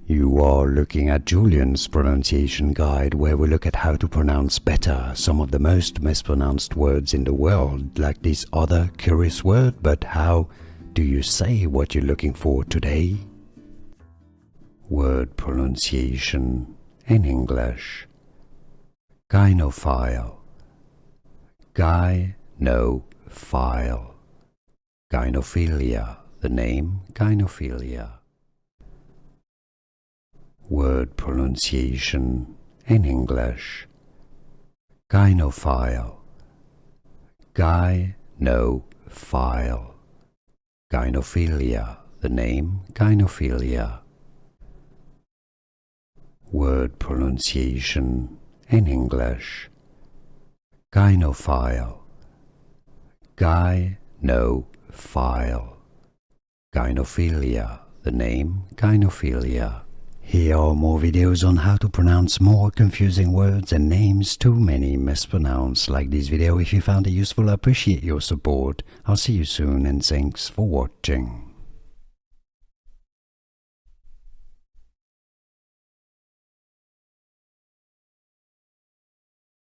You are looking at Julian's pronunciation guide, where we look at how to pronounce better some of the most mispronounced words in the world, like this other curious word. But how do you say what you're looking for today? Word pronunciation in English. Gynophile. Gynophile. Gynophilia. The name Gynophilia. Word pronunciation in English. Gynophile. Gynophile. Gynophilia. The name Gynophilia. Word pronunciation in English. Gynophile. Gynophile. Gynophilia. The name Gynophilia. Here are more videos on how to pronounce more confusing words and names too many mispronounced. Like this video if you found it useful. I appreciate your support. I'll see you soon and thanks for watching.